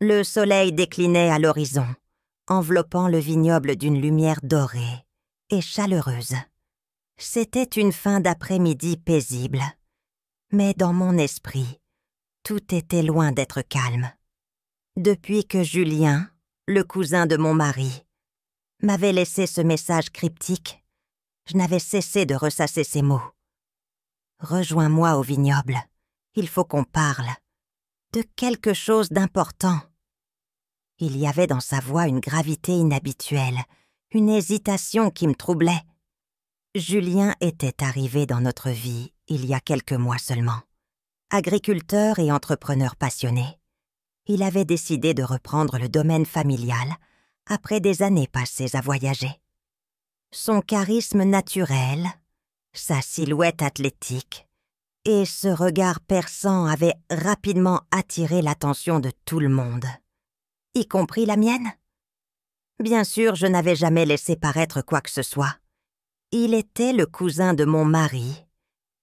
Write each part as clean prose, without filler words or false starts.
Le soleil déclinait à l'horizon, enveloppant le vignoble d'une lumière dorée et chaleureuse. C'était une fin d'après-midi paisible, mais dans mon esprit, tout était loin d'être calme. Depuis que Julien, le cousin de mon mari, m'avait laissé ce message cryptique, je n'avais cessé de ressasser ces mots. « Rejoins-moi au vignoble, il faut qu'on parle. De quelque chose d'important. » Il y avait dans sa voix une gravité inhabituelle, une hésitation qui me troublait. Julien était arrivé dans notre vie il y a quelques mois seulement. Agriculteur et entrepreneur passionné, il avait décidé de reprendre le domaine familial après des années passées à voyager. Son charisme naturel, sa silhouette athlétique et ce regard perçant avaient rapidement attiré l'attention de tout le monde, y compris la mienne. Bien sûr, je n'avais jamais laissé paraître quoi que ce soit. Il était le cousin de mon mari,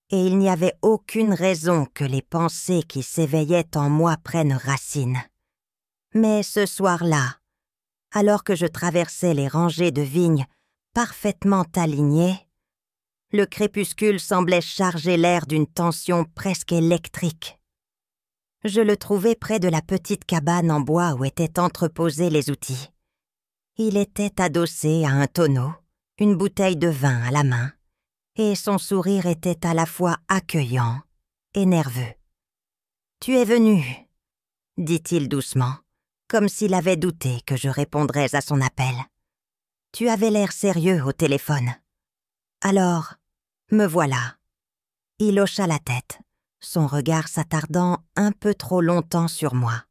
et il n'y avait aucune raison que les pensées qui s'éveillaient en moi prennent racine. Mais ce soir-là, alors que je traversais les rangées de vignes parfaitement alignées, le crépuscule semblait charger l'air d'une tension presque électrique. Je le trouvai près de la petite cabane en bois où étaient entreposés les outils. Il était adossé à un tonneau, une bouteille de vin à la main, et son sourire était à la fois accueillant et nerveux. « Tu es venu » dit-il doucement, comme s'il avait douté que je répondrais à son appel. « Tu avais l'air sérieux au téléphone. Alors, me voilà. » Il hocha la tête, son regard s'attardant un peu trop longtemps sur moi.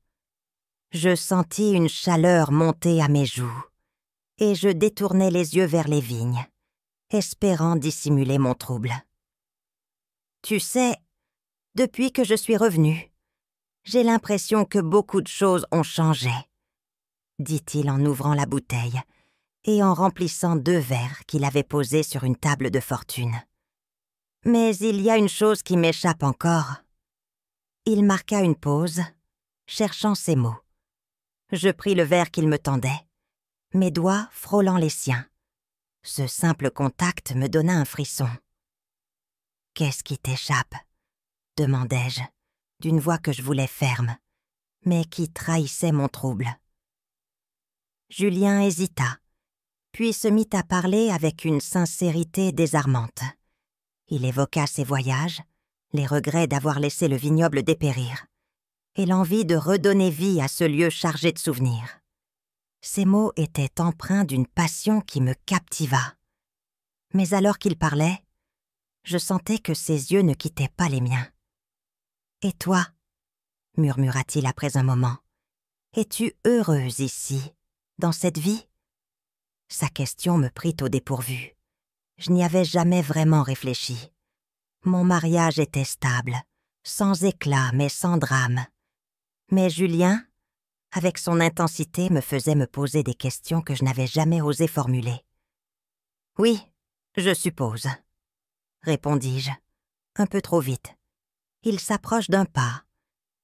Je sentis une chaleur monter à mes joues, et je détournai les yeux vers les vignes, espérant dissimuler mon trouble. « Tu sais, depuis que je suis revenue, j'ai l'impression que beaucoup de choses ont changé, » dit-il en ouvrant la bouteille et en remplissant 2 verres qu'il avait posés sur une table de fortune. « Mais il y a une chose qui m'échappe encore. » Il marqua une pause, cherchant ses mots. Je pris le verre qu'il me tendait, mes doigts frôlant les siens. Ce simple contact me donna un frisson. « Qu'est-ce qui t'échappe ?» demandai-je, d'une voix que je voulais ferme, mais qui trahissait mon trouble. Julien hésita, puis se mit à parler avec une sincérité désarmante. Il évoqua ses voyages, les regrets d'avoir laissé le vignoble dépérir, et l'envie de redonner vie à ce lieu chargé de souvenirs. Ces mots étaient empreints d'une passion qui me captiva. Mais alors qu'il parlait, je sentais que ses yeux ne quittaient pas les miens. « Et toi ?» murmura-t-il après un moment. « Es-tu heureuse ici, dans cette vie ?» Sa question me prit au dépourvu. Je n'y avais jamais vraiment réfléchi. Mon mariage était stable, sans éclat mais sans drame. Mais Julien, avec son intensité, me faisait me poser des questions que je n'avais jamais osé formuler. « Oui, je suppose, » répondis-je, un peu trop vite. Il s'approche d'un pas,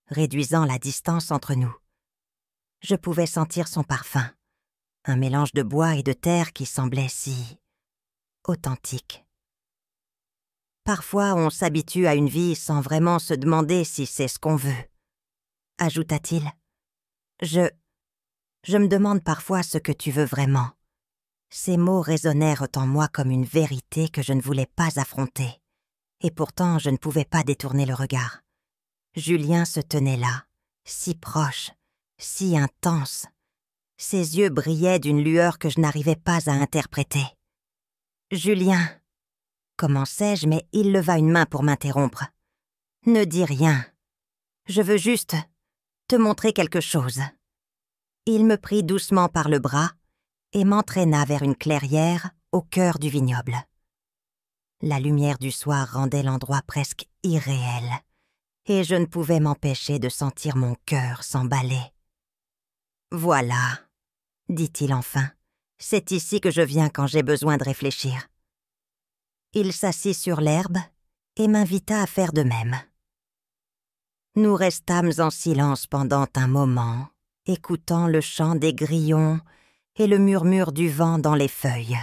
réduisant la distance entre nous. Je pouvais sentir son parfum, un mélange de bois et de terre qui semblait si authentique. Parfois, on s'habitue à une vie sans vraiment se demander si c'est ce qu'on veut, ajouta-t-il. Je me demande parfois ce que tu veux vraiment. Ces mots résonnèrent en moi comme une vérité que je ne voulais pas affronter, et pourtant je ne pouvais pas détourner le regard. Julien se tenait là, si proche, si intense. Ses yeux brillaient d'une lueur que je n'arrivais pas à interpréter. « Julien !» commençai-je, mais il leva une main pour m'interrompre. « Ne dis rien. Je veux juste te montrer quelque chose. » Il me prit doucement par le bras et m'entraîna vers une clairière au cœur du vignoble. La lumière du soir rendait l'endroit presque irréel, et je ne pouvais m'empêcher de sentir mon cœur s'emballer. « Voilà, » dit-il enfin, « c'est ici que je viens quand j'ai besoin de réfléchir. » Il s'assit sur l'herbe et m'invita à faire de même. Nous restâmes en silence pendant un moment, écoutant le chant des grillons et le murmure du vent dans les feuilles.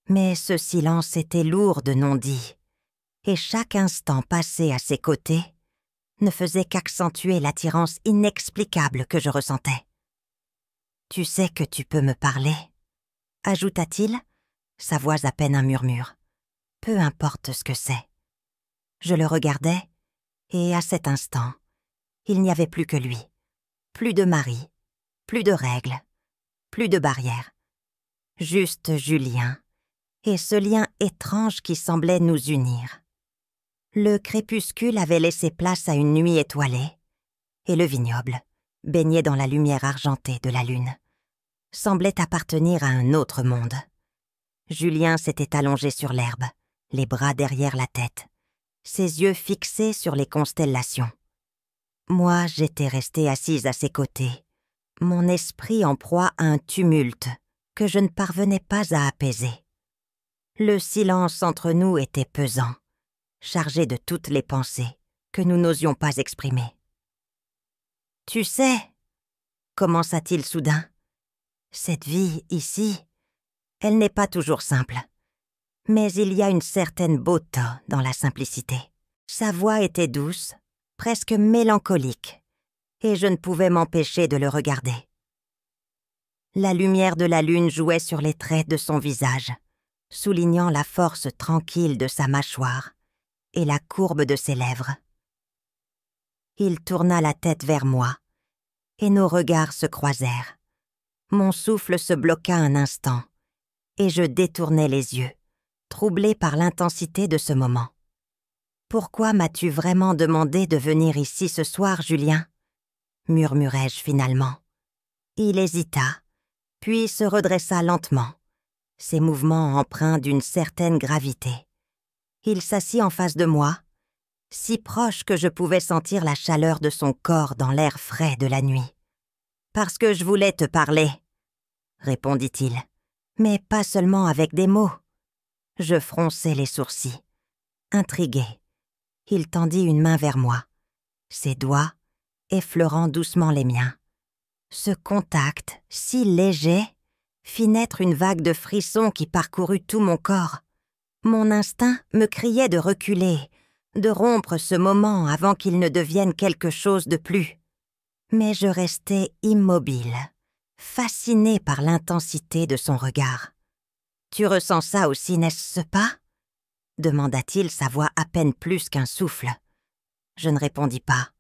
Mais ce silence était lourd de non-dits, et chaque instant passé à ses côtés ne faisait qu'accentuer l'attirance inexplicable que je ressentais. « Tu sais que tu peux me parler ?» ajouta-t-il, sa voix à peine un murmure. Peu importe ce que c'est. Je le regardais, et à cet instant, il n'y avait plus que lui. Plus de mari, plus de règles, plus de barrières. Juste Julien, et ce lien étrange qui semblait nous unir. Le crépuscule avait laissé place à une nuit étoilée, et le vignoble, baigné dans la lumière argentée de la lune, semblait appartenir à un autre monde. Julien s'était allongé sur l'herbe, les bras derrière la tête, ses yeux fixés sur les constellations. Moi, j'étais restée assise à ses côtés, mon esprit en proie à un tumulte que je ne parvenais pas à apaiser. Le silence entre nous était pesant, chargé de toutes les pensées que nous n'osions pas exprimer. « Tu sais, » commença-t-il soudain, « cette vie ici, elle n'est pas toujours simple. Mais il y a une certaine beauté dans la simplicité. » Sa voix était douce, presque mélancolique, et je ne pouvais m'empêcher de le regarder. La lumière de la lune jouait sur les traits de son visage, soulignant la force tranquille de sa mâchoire et la courbe de ses lèvres. Il tourna la tête vers moi, et nos regards se croisèrent. Mon souffle se bloqua un instant, et je détournai les yeux, troublée par l'intensité de ce moment. « Pourquoi m'as-tu vraiment demandé de venir ici ce soir, Julien ?» murmurai-je finalement. Il hésita, puis se redressa lentement, ses mouvements empreints d'une certaine gravité. Il s'assit en face de moi, si proche que je pouvais sentir la chaleur de son corps dans l'air frais de la nuit. « Parce que je voulais te parler, » répondit-il, mais pas seulement avec des mots. Je fronçai les sourcils. Intrigué, il tendit une main vers moi, ses doigts effleurant doucement les miens. Ce contact, si léger, fit naître une vague de frissons qui parcourut tout mon corps. Mon instinct me criait de reculer, de rompre ce moment avant qu'il ne devienne quelque chose de plus. Mais je restais immobile, fascinée par l'intensité de son regard. « Tu ressens ça aussi, n'est-ce pas ?» demanda-t-il, sa voix à peine plus qu'un souffle. Je ne répondis pas.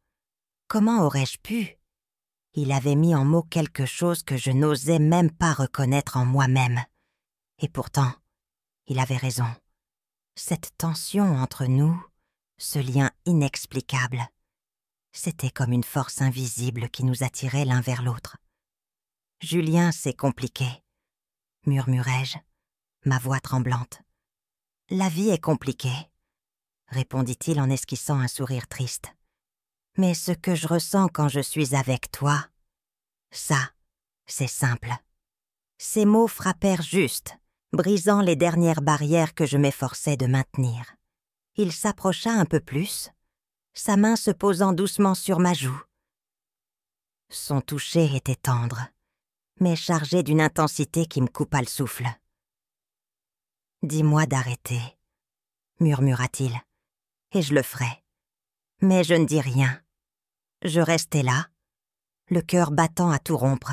Comment aurais-je pu ? Il avait mis en mots quelque chose que je n'osais même pas reconnaître en moi-même. Et pourtant, il avait raison. Cette tension entre nous, ce lien inexplicable, c'était comme une force invisible qui nous attirait l'un vers l'autre. « Julien, c'est compliqué, » murmurai-je, ma voix tremblante. « La vie est compliquée, » répondit-il en esquissant un sourire triste. « Mais ce que je ressens quand je suis avec toi, ça, c'est simple. » Ces mots frappèrent juste, brisant les dernières barrières que je m'efforçais de maintenir. Il s'approcha un peu plus, sa main se posant doucement sur ma joue. Son toucher était tendre, mais chargé d'une intensité qui me coupa le souffle. « Dis-moi d'arrêter, » murmura-t-il, et je le ferai. Mais je ne dis rien. Je restais là, le cœur battant à tout rompre,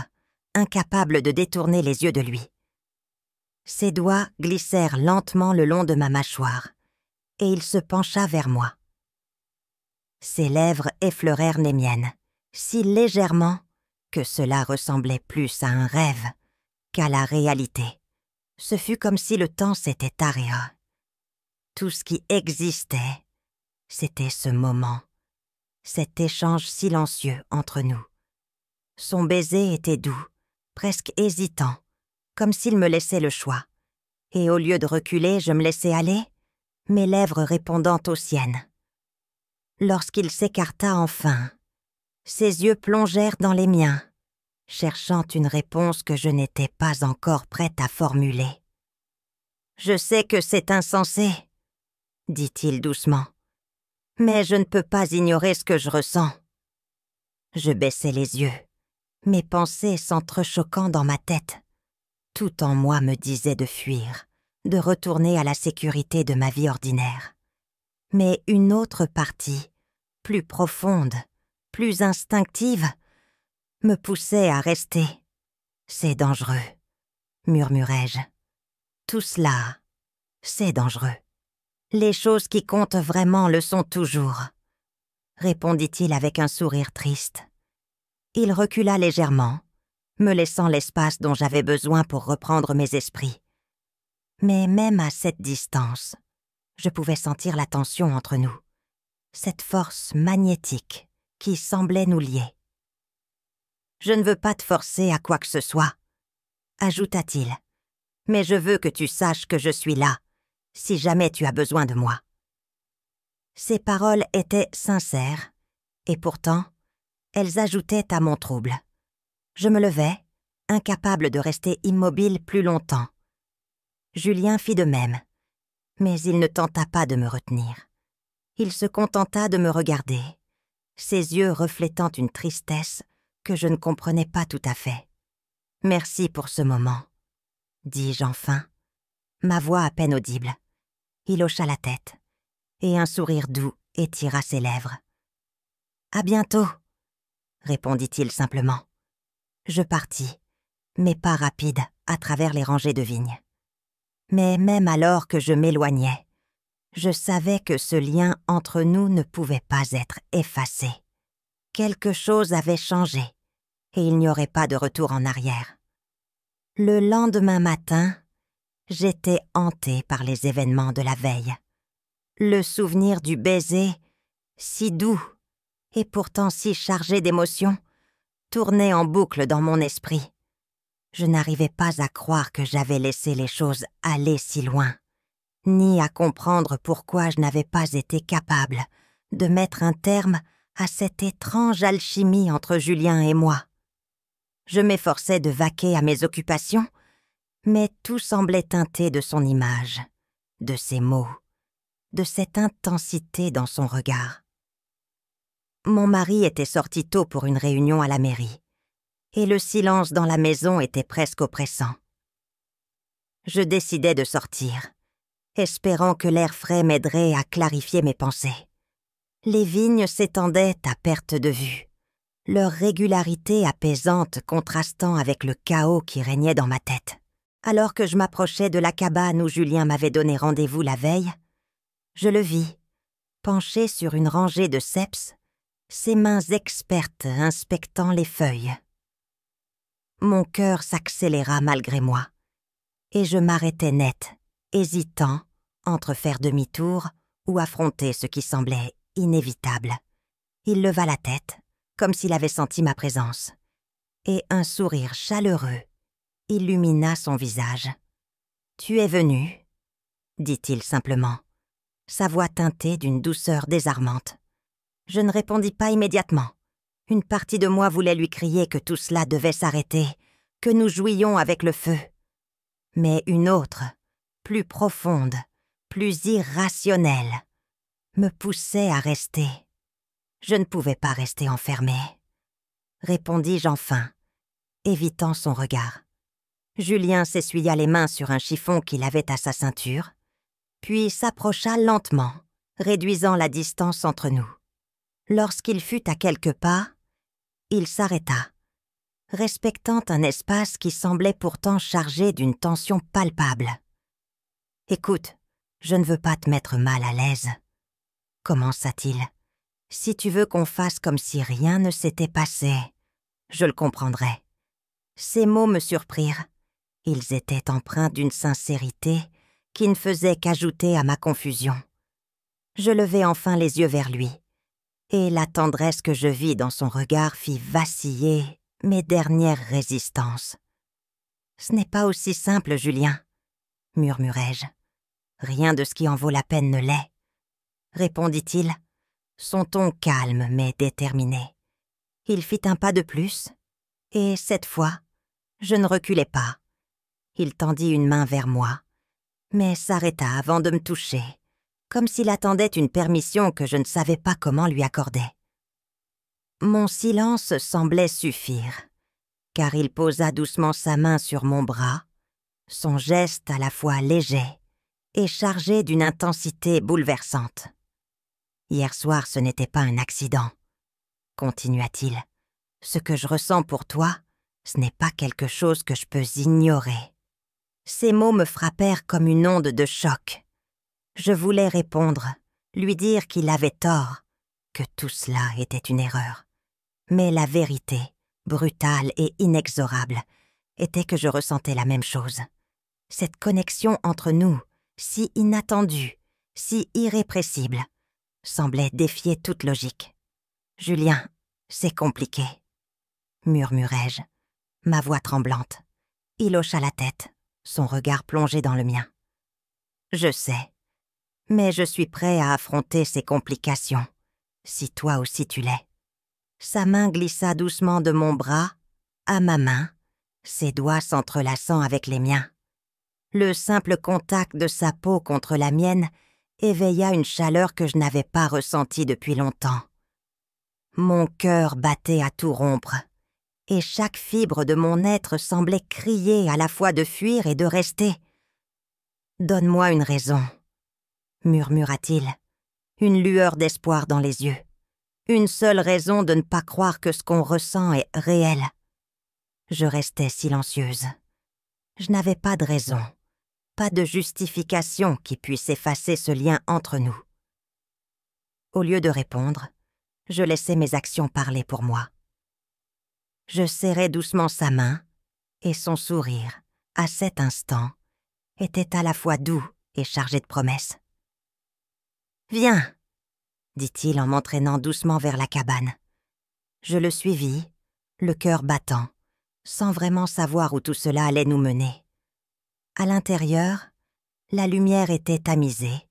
incapable de détourner les yeux de lui. Ses doigts glissèrent lentement le long de ma mâchoire, et il se pencha vers moi. Ses lèvres effleurèrent les miennes, si légèrement que cela ressemblait plus à un rêve qu'à la réalité. Ce fut comme si le temps s'était arrêté. Tout ce qui existait, c'était ce moment, cet échange silencieux entre nous. Son baiser était doux, presque hésitant, comme s'il me laissait le choix. Et au lieu de reculer, je me laissais aller, mes lèvres répondant aux siennes. Lorsqu'il s'écarta enfin, ses yeux plongèrent dans les miens, cherchant une réponse que je n'étais pas encore prête à formuler. « Je sais que c'est insensé, » dit-il doucement, « mais je ne peux pas ignorer ce que je ressens. » Je baissai les yeux, Mes pensées s'entrechoquant dans ma tête. Tout en moi me disait de fuir, de retourner à la sécurité de ma vie ordinaire. Mais une autre partie, plus profonde, plus instinctive, me poussait à rester. « C'est dangereux », murmurai-je. « Tout cela, c'est dangereux. Les choses qui comptent vraiment le sont toujours, » répondit-il avec un sourire triste. Il recula légèrement, me laissant l'espace dont j'avais besoin pour reprendre mes esprits. Mais même à cette distance, je pouvais sentir la tension entre nous, cette force magnétique qui semblait nous lier. « Je ne veux pas te forcer à quoi que ce soit, » ajouta-t-il, « mais je veux que tu saches que je suis là, si jamais tu as besoin de moi. » Ces paroles étaient sincères, et pourtant, elles ajoutaient à mon trouble. Je me levai, incapable de rester immobile plus longtemps. Julien fit de même, mais il ne tenta pas de me retenir. Il se contenta de me regarder, ses yeux reflétant une tristesse que je ne comprenais pas tout à fait. « Merci pour ce moment, » dis-je enfin, ma voix à peine audible. Il hocha la tête, et un sourire doux étira ses lèvres. « À bientôt, » répondit-il simplement. Je partis, mes pas rapides à travers les rangées de vignes. Mais même alors que je m'éloignais, je savais que ce lien entre nous ne pouvait pas être effacé. Quelque chose avait changé, et il n'y aurait pas de retour en arrière. Le lendemain matin, j'étais hantée par les événements de la veille. Le souvenir du baiser, si doux et pourtant si chargé d'émotions, tournait en boucle dans mon esprit. Je n'arrivais pas à croire que j'avais laissé les choses aller si loin, ni à comprendre pourquoi je n'avais pas été capable de mettre un terme à cette étrange alchimie entre Julien et moi. Je m'efforçais de vaquer à mes occupations, mais tout semblait teinté de son image, de ses mots, de cette intensité dans son regard. Mon mari était sorti tôt pour une réunion à la mairie, et le silence dans la maison était presque oppressant. Je décidai de sortir, espérant que l'air frais m'aiderait à clarifier mes pensées. Les vignes s'étendaient à perte de vue, leur régularité apaisante contrastant avec le chaos qui régnait dans ma tête. Alors que je m'approchais de la cabane où Julien m'avait donné rendez-vous la veille, je le vis, penché sur une rangée de ceps, ses mains expertes inspectant les feuilles. Mon cœur s'accéléra malgré moi, et je m'arrêtai net, hésitant entre faire demi-tour ou affronter ce qui semblait inévitable. Il leva la tête, comme s'il avait senti ma présence, et un sourire chaleureux illumina son visage. « Tu es venu ?» dit-il simplement, sa voix teintée d'une douceur désarmante. Je ne répondis pas immédiatement. Une partie de moi voulait lui crier que tout cela devait s'arrêter, que nous jouions avec le feu. Mais une autre, plus profonde, plus irrationnelle, me poussait à rester. Je ne pouvais pas rester enfermée, répondis-je enfin, évitant son regard. Julien s'essuya les mains sur un chiffon qu'il avait à sa ceinture, puis s'approcha lentement, réduisant la distance entre nous. Lorsqu'il fut à quelques pas, il s'arrêta, respectant un espace qui semblait pourtant chargé d'une tension palpable. « Écoute, je ne veux pas te mettre mal à l'aise, » commença-t-il. « Si tu veux qu'on fasse comme si rien ne s'était passé, je le comprendrai. » Ces mots me surprirent. Ils étaient empreints d'une sincérité qui ne faisait qu'ajouter à ma confusion. Je levai enfin les yeux vers lui, et la tendresse que je vis dans son regard fit vaciller mes dernières résistances. « Ce n'est pas aussi simple, Julien, » murmurai-je. « Rien de ce qui en vaut la peine ne l'est, » répondit-il, son ton calme mais déterminé. Il fit un pas de plus, et cette fois, je ne reculai pas. Il tendit une main vers moi, mais s'arrêta avant de me toucher, comme s'il attendait une permission que je ne savais pas comment lui accorder. Mon silence semblait suffire, car il posa doucement sa main sur mon bras, son geste à la fois léger et chargé d'une intensité bouleversante. « Hier soir, ce n'était pas un accident, » continua-t-il. « Ce que je ressens pour toi, ce n'est pas quelque chose que je peux ignorer. » Ces mots me frappèrent comme une onde de choc. Je voulais répondre, lui dire qu'il avait tort, que tout cela était une erreur. Mais la vérité, brutale et inexorable, était que je ressentais la même chose. Cette connexion entre nous, si inattendue, si irrépressible, semblait défier toute logique. « Julien, c'est compliqué, » murmurai-je, ma voix tremblante. Il hocha la tête, son regard plongé dans le mien. « Je sais, mais je suis prêt à affronter ces complications, si toi aussi tu l'es. » Sa main glissa doucement de mon bras à ma main, ses doigts s'entrelaçant avec les miens. Le simple contact de sa peau contre la mienne éveilla une chaleur que je n'avais pas ressentie depuis longtemps. Mon cœur battait à tout rompre, et chaque fibre de mon être semblait crier à la fois de fuir et de rester. « Donne-moi une raison, » murmura-t-il, une lueur d'espoir dans les yeux. Une seule raison de ne pas croire que ce qu'on ressent est réel. Je restais silencieuse. Je n'avais pas de raison, pas de justification qui puisse effacer ce lien entre nous. Au lieu de répondre, je laissais mes actions parler pour moi. Je serrais doucement sa main, et son sourire, à cet instant, était à la fois doux et chargé de promesses. « Viens !» dit-il en m'entraînant doucement vers la cabane. Je le suivis, le cœur battant, sans vraiment savoir où tout cela allait nous mener. À l'intérieur, la lumière était tamisée,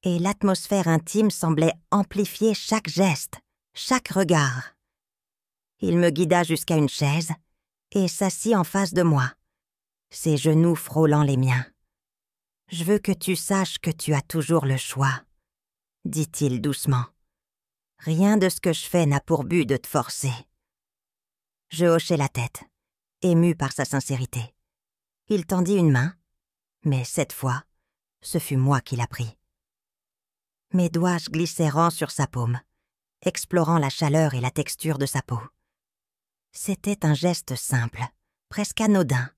et l'atmosphère intime semblait amplifier chaque geste, chaque regard. Il me guida jusqu'à une chaise et s'assit en face de moi, ses genoux frôlant les miens. « Je veux que tu saches que tu as toujours le choix, » dit-il doucement. « Rien de ce que je fais n'a pour but de te forcer. » Je hochai la tête, ému par sa sincérité. Il tendit une main, mais cette fois, ce fut moi qui la pris. Mes doigts glissèrent sur sa paume, explorant la chaleur et la texture de sa peau. C'était un geste simple, presque anodin,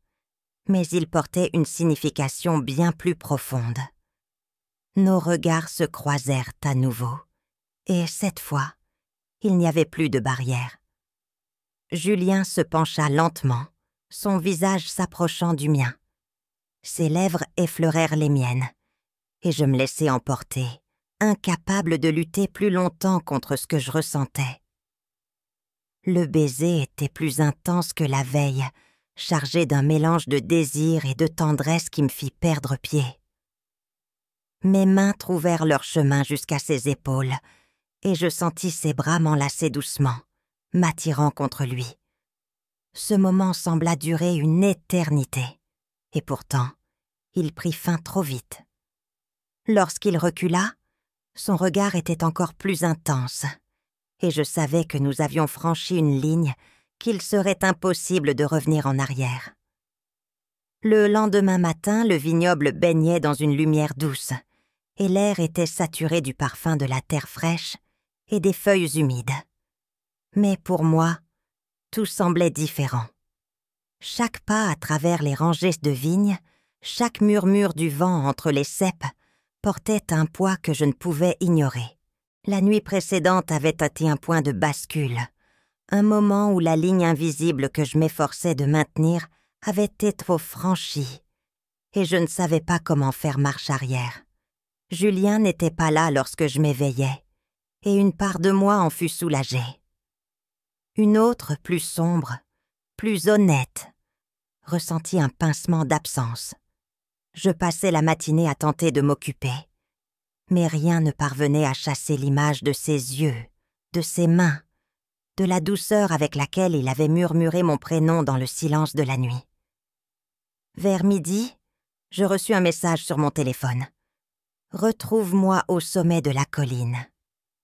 mais il portait une signification bien plus profonde. Nos regards se croisèrent à nouveau, et cette fois, il n'y avait plus de barrière. Julien se pencha lentement, son visage s'approchant du mien. Ses lèvres effleurèrent les miennes, et je me laissai emporter, incapable de lutter plus longtemps contre ce que je ressentais. Le baiser était plus intense que la veille, chargé d'un mélange de désir et de tendresse qui me fit perdre pied. Mes mains trouvèrent leur chemin jusqu'à ses épaules, et je sentis ses bras m'enlacer doucement, m'attirant contre lui. Ce moment sembla durer une éternité, et pourtant, il prit fin trop vite. Lorsqu'il recula, son regard était encore plus intense, et je savais que nous avions franchi une ligne qu'il serait impossible de revenir en arrière. Le lendemain matin, le vignoble baignait dans une lumière douce, et l'air était saturé du parfum de la terre fraîche et des feuilles humides. Mais pour moi, tout semblait différent. Chaque pas à travers les rangées de vignes, chaque murmure du vent entre les ceps portait un poids que je ne pouvais ignorer. La nuit précédente avait été un point de bascule, un moment où la ligne invisible que je m'efforçais de maintenir avait été trop franchie, et je ne savais pas comment faire marche arrière. Julien n'était pas là lorsque je m'éveillais, et une part de moi en fut soulagée. Une autre, plus sombre, plus honnête, ressentit un pincement d'absence. Je passais la matinée à tenter de m'occuper, mais rien ne parvenait à chasser l'image de ses yeux, de ses mains, de la douceur avec laquelle il avait murmuré mon prénom dans le silence de la nuit. Vers midi, je reçus un message sur mon téléphone. « Retrouve-moi au sommet de la colline. »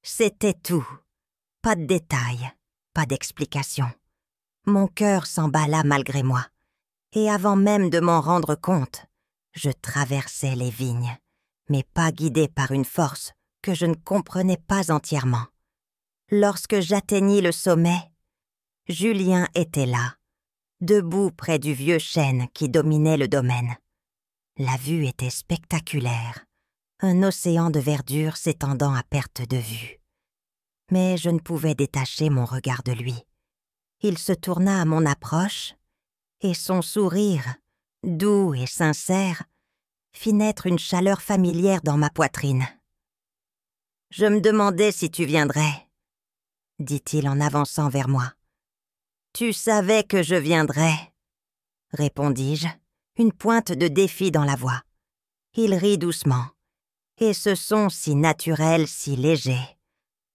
C'était tout. Pas de détails, pas d'explications. Mon cœur s'emballa malgré moi, et avant même de m'en rendre compte, je traversais les vignes, mais pas guidée par une force que je ne comprenais pas entièrement. Lorsque j'atteignis le sommet, Julien était là, debout près du vieux chêne qui dominait le domaine. La vue était spectaculaire, un océan de verdure s'étendant à perte de vue. Mais je ne pouvais détacher mon regard de lui. Il se tourna à mon approche, et son sourire, doux et sincère, fit naître une chaleur familière dans ma poitrine. « Je me demandais si tu viendrais, » dit-il en avançant vers moi. « Tu savais que je viendrais, » répondis-je, une pointe de défi dans la voix. Il rit doucement, et ce son si naturel, si léger,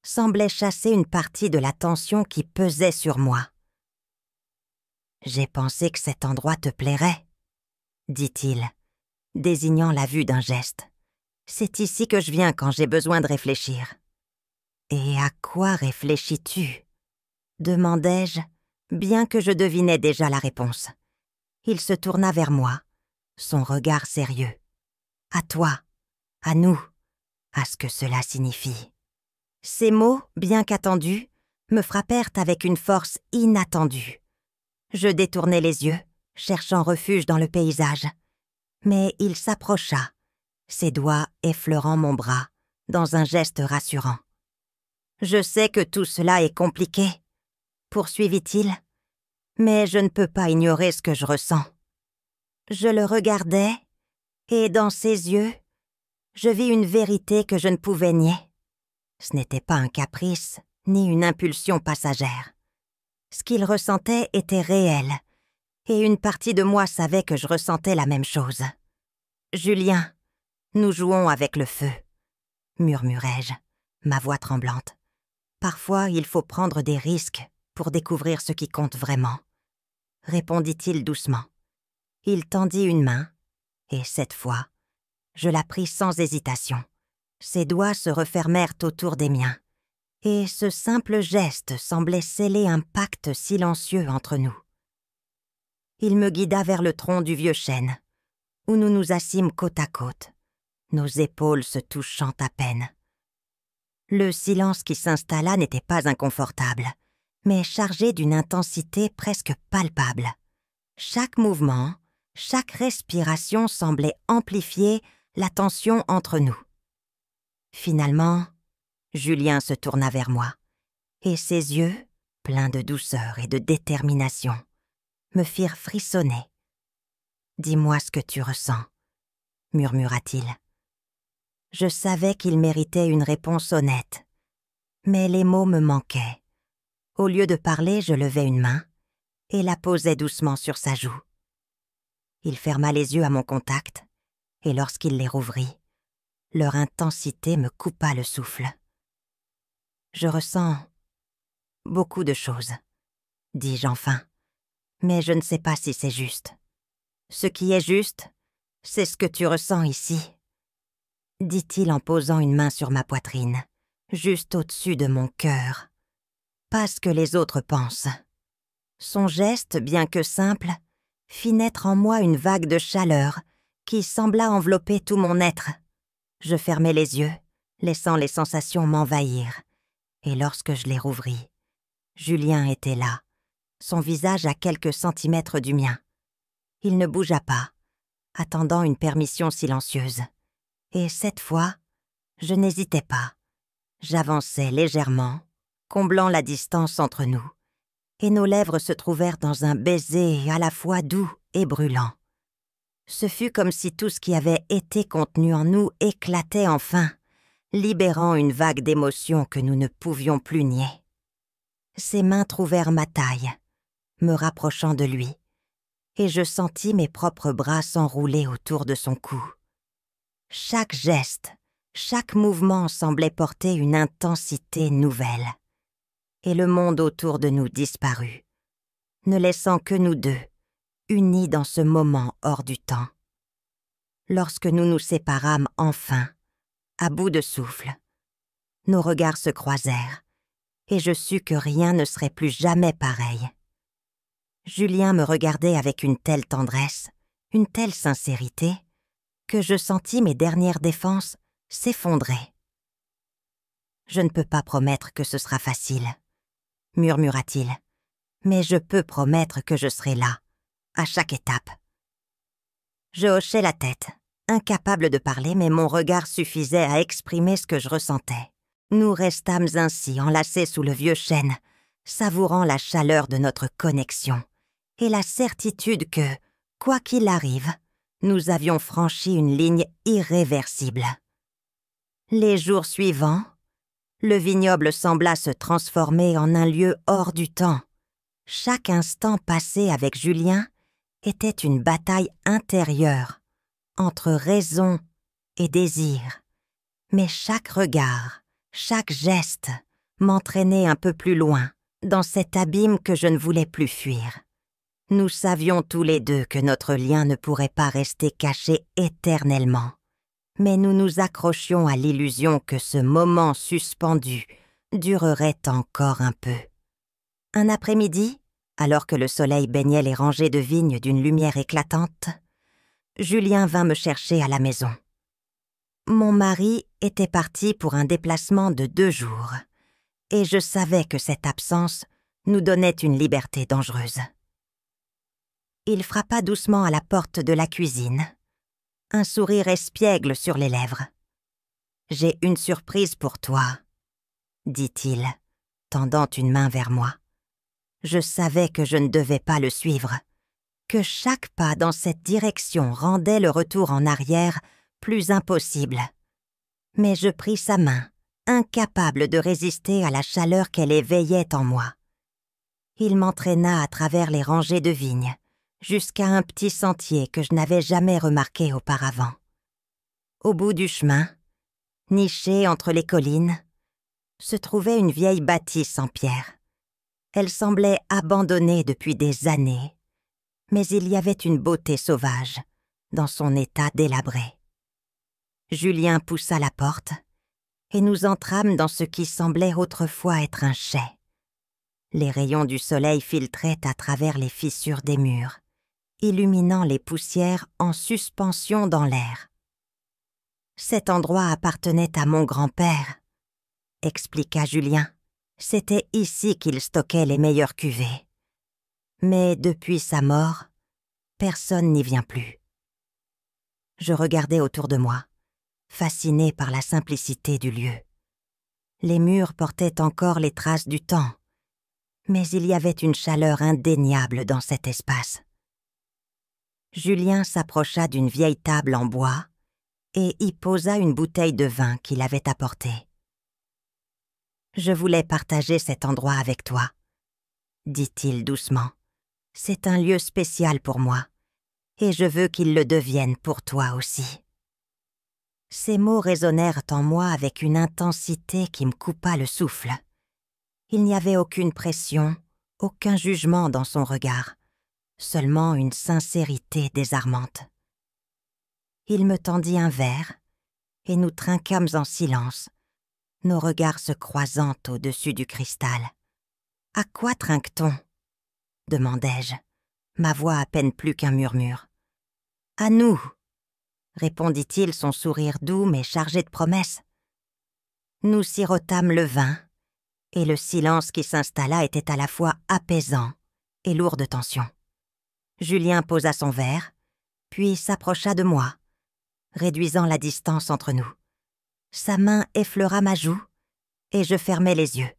semblait chasser une partie de la tension qui pesait sur moi. « J'ai pensé que cet endroit te plairait, » dit-il, désignant la vue d'un geste. « C'est ici que je viens quand j'ai besoin de réfléchir. »« Et à quoi réfléchis-tu » demandai-je, bien que je devinais déjà la réponse. Il se tourna vers moi, son regard sérieux. « À toi, à nous, à ce que cela signifie. » Ces mots, bien qu'attendus, me frappèrent avec une force inattendue. Je détournai les yeux, cherchant refuge dans le paysage. Mais il s'approcha, ses doigts effleurant mon bras, dans un geste rassurant. « Je sais que tout cela est compliqué, » poursuivit-il, « mais je ne peux pas ignorer ce que je ressens. » Je le regardai, et dans ses yeux, je vis une vérité que je ne pouvais nier. Ce n'était pas un caprice, ni une impulsion passagère. Ce qu'il ressentait était réel, et une partie de moi savait que je ressentais la même chose. « Julien, nous jouons avec le feu, » murmurai-je, ma voix tremblante. « Parfois, il faut prendre des risques pour découvrir ce qui compte vraiment, » répondit-il doucement. Il tendit une main, et cette fois, je la pris sans hésitation. Ses doigts se refermèrent autour des miens, et ce simple geste semblait sceller un pacte silencieux entre nous. Il me guida vers le tronc du vieux chêne, où nous nous assîmes côte à côte, nos épaules se touchant à peine. Le silence qui s'installa n'était pas inconfortable, mais chargé d'une intensité presque palpable. Chaque mouvement, chaque respiration semblait amplifier la tension entre nous. Finalement, Julien se tourna vers moi, et ses yeux, pleins de douceur et de détermination, me firent frissonner. « Dis-moi ce que tu ressens, » murmura-t-il. Je savais qu'il méritait une réponse honnête, mais les mots me manquaient. Au lieu de parler, je levai une main et la posai doucement sur sa joue. Il ferma les yeux à mon contact, et lorsqu'il les rouvrit, leur intensité me coupa le souffle. « Je ressens beaucoup de choses, » dis-je enfin, « mais je ne sais pas si c'est juste. Ce qui est juste, c'est ce que tu ressens ici, » dit-il en posant une main sur ma poitrine, juste au-dessus de mon cœur. Pas ce que les autres pensent. Son geste, bien que simple, fit naître en moi une vague de chaleur qui sembla envelopper tout mon être. Je fermai les yeux, laissant les sensations m'envahir, et lorsque je les rouvris, Julien était là, son visage à quelques centimètres du mien. Il ne bougea pas, attendant une permission silencieuse. Et cette fois, je n'hésitais pas. J'avançai légèrement, comblant la distance entre nous, et nos lèvres se trouvèrent dans un baiser à la fois doux et brûlant. Ce fut comme si tout ce qui avait été contenu en nous éclatait enfin, libérant une vague d'émotions que nous ne pouvions plus nier. Ses mains trouvèrent ma taille, me rapprochant de lui, et je sentis mes propres bras s'enrouler autour de son cou. Chaque geste, chaque mouvement semblait porter une intensité nouvelle. Et le monde autour de nous disparut, ne laissant que nous deux, unis dans ce moment hors du temps. Lorsque nous nous séparâmes enfin, à bout de souffle, nos regards se croisèrent, et je sus que rien ne serait plus jamais pareil. Julien me regardait avec une telle tendresse, une telle sincérité, que je sentis mes dernières défenses s'effondrer. « Je ne peux pas promettre que ce sera facile, » murmura-t-il, « mais je peux promettre que je serai là, à chaque étape. » Je hochai la tête, incapable de parler, mais mon regard suffisait à exprimer ce que je ressentais. Nous restâmes ainsi enlacés sous le vieux chêne, savourant la chaleur de notre connexion et la certitude que, quoi qu'il arrive, nous avions franchi une ligne irréversible. Les jours suivants, le vignoble sembla se transformer en un lieu hors du temps. Chaque instant passé avec Julien était une bataille intérieure entre raison et désir. Mais chaque regard, chaque geste m'entraînait un peu plus loin, dans cet abîme que je ne voulais plus fuir. Nous savions tous les deux que notre lien ne pourrait pas rester caché éternellement, mais nous nous accrochions à l'illusion que ce moment suspendu durerait encore un peu. Un après-midi, alors que le soleil baignait les rangées de vignes d'une lumière éclatante, Julien vint me chercher à la maison. Mon mari était parti pour un déplacement de 2 jours, et je savais que cette absence nous donnait une liberté dangereuse. Il frappa doucement à la porte de la cuisine, un sourire espiègle sur les lèvres. « J'ai une surprise pour toi, » dit-il, tendant une main vers moi. Je savais que je ne devais pas le suivre, que chaque pas dans cette direction rendait le retour en arrière plus impossible. Mais je pris sa main, incapable de résister à la chaleur qu'elle éveillait en moi. Il m'entraîna à travers les rangées de vignes, jusqu'à un petit sentier que je n'avais jamais remarqué auparavant. Au bout du chemin, nichée entre les collines, se trouvait une vieille bâtisse en pierre. Elle semblait abandonnée depuis des années, mais il y avait une beauté sauvage dans son état délabré. Julien poussa la porte et nous entrâmes dans ce qui semblait autrefois être un chai. Les rayons du soleil filtraient à travers les fissures des murs, illuminant les poussières en suspension dans l'air. Cet endroit appartenait à mon grand-père, expliqua Julien. C'était ici qu'il stockait les meilleures cuvées. Mais depuis sa mort, personne n'y vient plus. Je regardais autour de moi, fasciné par la simplicité du lieu. Les murs portaient encore les traces du temps, mais il y avait une chaleur indéniable dans cet espace. Julien s'approcha d'une vieille table en bois et y posa une bouteille de vin qu'il avait apportée. « Je voulais partager cet endroit avec toi, » dit-il doucement. « C'est un lieu spécial pour moi, et je veux qu'il le devienne pour toi aussi. » Ces mots résonnèrent en moi avec une intensité qui me coupa le souffle. Il n'y avait aucune pression, aucun jugement dans son regard, seulement une sincérité désarmante. Il me tendit un verre, et nous trinquâmes en silence, nos regards se croisant au-dessus du cristal. « À quoi trinque-t-on » demandai-je, ma voix à peine plus qu'un murmure. « À nous » répondit-il, son sourire doux mais chargé de promesses. Nous sirotâmes le vin, et le silence qui s'installa était à la fois apaisant et lourd de tension. Julien posa son verre, puis s'approcha de moi, réduisant la distance entre nous. Sa main effleura ma joue, et je fermai les yeux,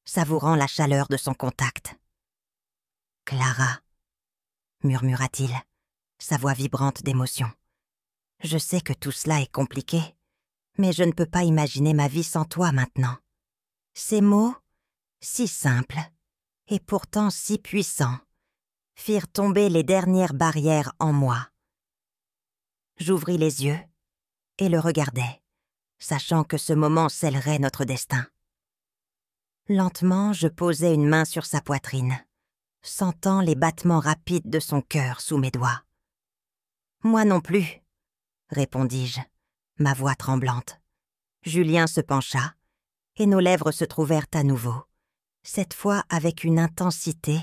savourant la chaleur de son contact. « Clara » murmura-t-il, sa voix vibrante d'émotion. « Je sais que tout cela est compliqué, mais je ne peux pas imaginer ma vie sans toi maintenant. » Ces mots, si simples, et pourtant si puissants, firent tomber les dernières barrières en moi. J'ouvris les yeux et le regardai, sachant que ce moment scellerait notre destin. Lentement, je posai une main sur sa poitrine, sentant les battements rapides de son cœur sous mes doigts. « Moi non plus, » répondis-je, ma voix tremblante. Julien se pencha, et nos lèvres se trouvèrent à nouveau, cette fois avec une intensité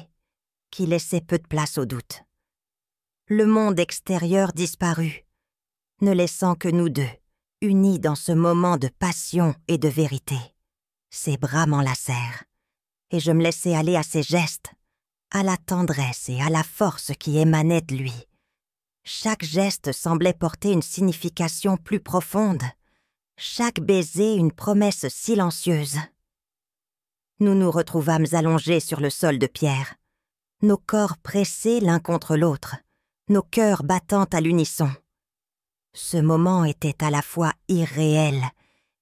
qui laissait peu de place au doute. Le monde extérieur disparut, ne laissant que nous deux, unis dans ce moment de passion et de vérité. Ses bras m'enlacèrent, et je me laissai aller à ses gestes, à la tendresse et à la force qui émanaient de lui. Chaque geste semblait porter une signification plus profonde, chaque baiser une promesse silencieuse. Nous nous retrouvâmes allongés sur le sol de pierre, nos corps pressés l'un contre l'autre, nos cœurs battant à l'unisson. Ce moment était à la fois irréel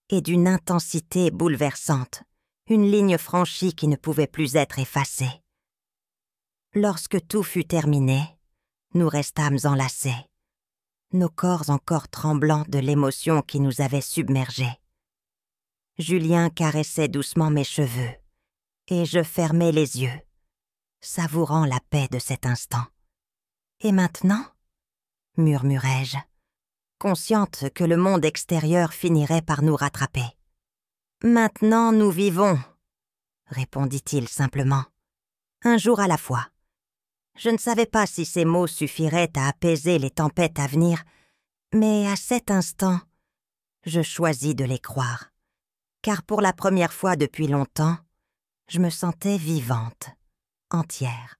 et d'une intensité bouleversante, une ligne franchie qui ne pouvait plus être effacée. Lorsque tout fut terminé, nous restâmes enlacés, nos corps encore tremblants de l'émotion qui nous avait submergés. Julien caressait doucement mes cheveux, et je fermais les yeux, savourant la paix de cet instant. « Et maintenant ?» murmurai-je, consciente que le monde extérieur finirait par nous rattraper. « Maintenant nous vivons », répondit-il simplement, « un jour à la fois. » Je ne savais pas si ces mots suffiraient à apaiser les tempêtes à venir, mais à cet instant, je choisis de les croire, car pour la première fois depuis longtemps, je me sentais vivante, entière.